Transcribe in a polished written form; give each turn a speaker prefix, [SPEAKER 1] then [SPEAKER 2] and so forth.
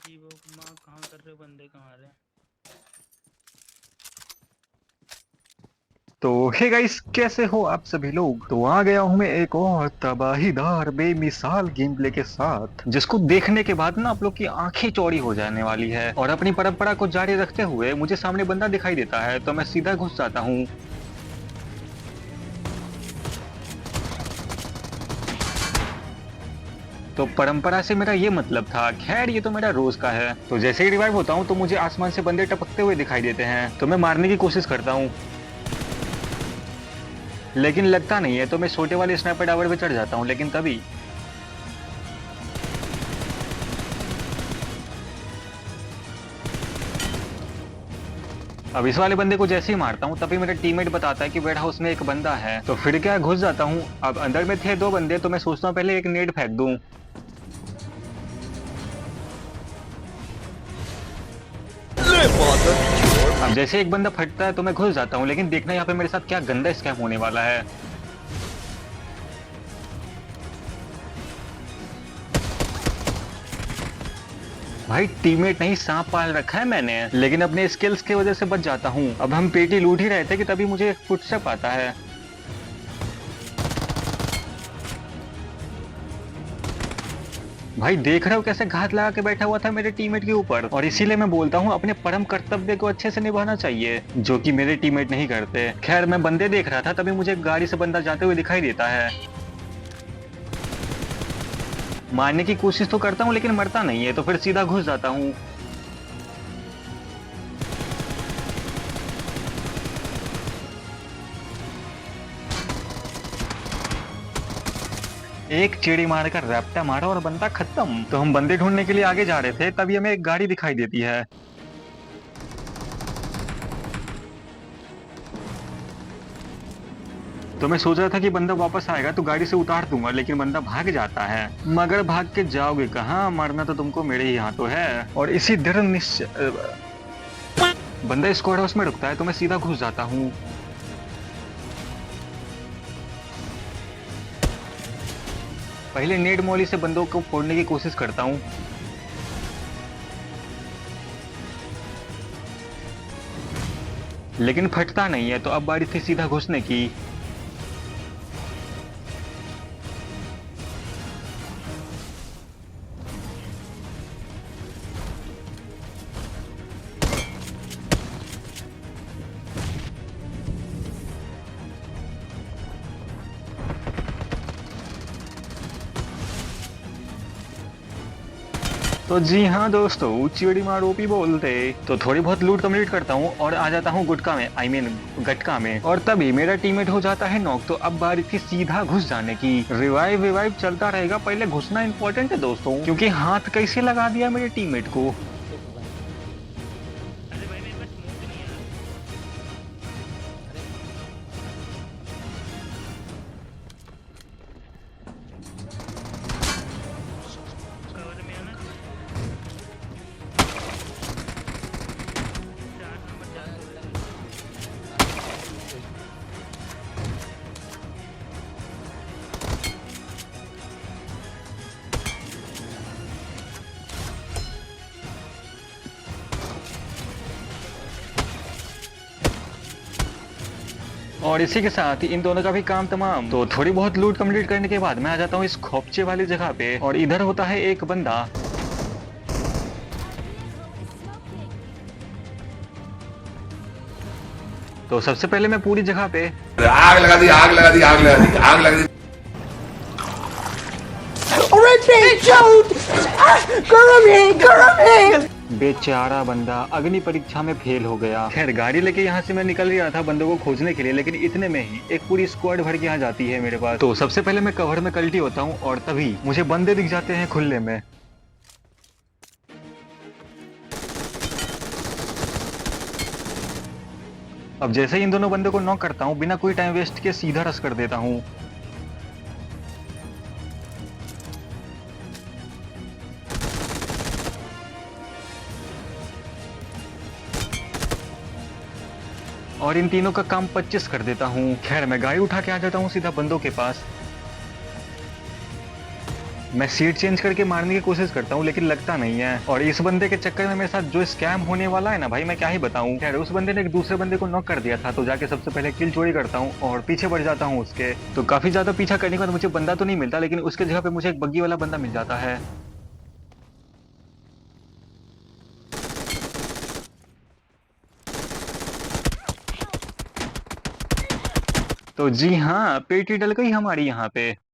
[SPEAKER 1] जी वो माँ कहाँ कर रहे हो, बंदे कहाँ रहे?
[SPEAKER 2] तो हे गाइस, कैसे हो आप सभी लोग। तो आ गया हूं मैं एक और तबाहीदार बेमिसाल गेम प्ले के साथ, जिसको देखने के बाद ना आप लोग की आंखें चौड़ी हो जाने वाली है। और अपनी परंपरा को जारी रखते हुए मुझे सामने बंदा दिखाई देता है तो मैं सीधा घुस जाता हूँ। तो परंपरा से मेरा ये मतलब था, खैर ये तो मेरा रोज का है। तो जैसे ही रिवाइव होता हूँ तो मुझे आसमान से बंदे टपकते हुए दिखाई देते हैं, तो मैं मारने की कोशिश करता हूँ, लेकिन लगता नहीं है। तो मैं छोटे वाले स्नाइपर टावर पे चढ़ जाता हूँ, लेकिन तभी अब इस वाले बंदे को जैसे ही मारता हूँ तभी मेरा टीममेट बताता है कि वेयर हाउस में एक बंदा है। तो फिर क्या, घुस जाता हूँ। अब अंदर में थे दो बंदे, तो मैं सोचता हूँ पहले एक नेड फेंक दूं। अब जैसे एक बंदा फटता है तो मैं घुस जाता हूँ, लेकिन देखना यहाँ पे मेरे साथ क्या गंदा स्कैम होने वाला है। भाई टीममेट नहीं, सांप पाल रखा है मैंने, लेकिन अपने स्किल्स की वजह से बच जाता हूँ। अब हम पेटी लूट ही रहे थे कि तभी मुझे एक फुटस्टेप आता है। भाई देख रहे हो कैसे घात लगा के बैठा हुआ था मेरे टीममेट के ऊपर। और इसीलिए मैं बोलता हूँ अपने परम कर्तव्य को अच्छे से निभाना चाहिए, जो कि मेरे टीममेट नहीं करते। खैर मैं बंदे देख रहा था तभी मुझे गाड़ी से बंदा जाते हुए दिखाई देता है। मारने की कोशिश तो करता हूँ लेकिन मरता नहीं है, तो फिर सीधा घुस जाता हूँ। एक चिड़ी मारकर रैप्टा मारा और बंदा खत्म। तो हम बंदे ढूंढने के लिए आगे जा रहे थे, तभी हमें एक गाड़ी दिखाई देती है। तो मैं सोच रहा था कि बंदा वापस आएगा तो गाड़ी से उतार दूंगा, लेकिन बंदा भाग जाता है। मगर भाग के जाओगे कहाँ, मरना तो तुमको मेरे ही हाथों है। और इसी दृढ़ निश्चय बंदा स्क्वाड हाउस में रुकता है तो मैं सीधा घुस जाता हूँ। पहले नेड मौली से बंदों को फोड़ने की कोशिश करता हूँ, लेकिन फटता नहीं है। तो अब बारी थी सीधा घुसने की। तो जी हाँ दोस्तों, चिड़ी मार ओपी बोलते। तो थोड़ी बहुत लूट कंप्लीट करता हूँ और आ जाता हूँ गुटका में, आई मीन गटका में। और तभी मेरा टीममेट हो जाता है नॉक। तो अब बारी थी सीधा घुस जाने की। रिवाइव विवाइव चलता रहेगा, पहले घुसना इंपॉर्टेंट है दोस्तों, क्योंकि हाथ कैसे लगा दिया मेरे टीममेट को।
[SPEAKER 1] अरे भाई मेरे पास स्मोक नहीं है यार। कवर में आना। 4 नंबर जा रहा है।
[SPEAKER 2] और इसी के साथ ही इन दोनों का भी काम तमाम। तो थोड़ी बहुत लूट कंप्लीट करने के बाद मैं आ जाता हूँ इस खोपचे वाली जगह पे, और इधर होता है एक बंदा। तो सबसे पहले मैं पूरी जगह पे
[SPEAKER 3] आग लगा दी, आग लगा दी, आग लगा दी, आग लगा दी।
[SPEAKER 2] बेचारा बंदा अग्नि परीक्षा में फेल हो गया। खैर गाड़ी लेके यहाँ से मैं निकल गया था बंदों को खोजने के लिए, लेकिन इतने में ही एक पूरी स्क्वाड भर के यहाँ जाती है मेरे पास। तो सबसे पहले मैं कवर में कल्टी होता हूँ और तभी मुझे बंदे दिख जाते हैं खुले में। अब जैसे ही इन दोनों बंदों को नॉक करता हूँ, बिना कोई टाइम वेस्ट के सीधा रश कर देता हूँ। और इन तीनों का काम 25 कर देता हूँ। खैर मैं गाड़ी उठा के आ जाता हूँ सीधा बंदों के पास। मैं सीट चेंज करके मारने की कोशिश करता हूँ लेकिन लगता नहीं है, और इस बंदे के चक्कर में मेरे साथ जो स्कैम होने वाला है ना भाई, मैं क्या ही बताऊँ। खैर उस बंदे ने एक दूसरे बंदे को नॉक कर दिया था, तो जाके सबसे पहले किल चोरी करता हूँ और पीछे बढ़ जाता हूँ उसके। तो काफी ज्यादा पीछा करने के बाद मुझे बंदा तो नहीं मिलता, लेकिन उसके जगह पे मुझे एक बग्गी वाला बंदा मिल जाता है। तो जी हाँ, पेटी डल गई हमारी यहाँ पे।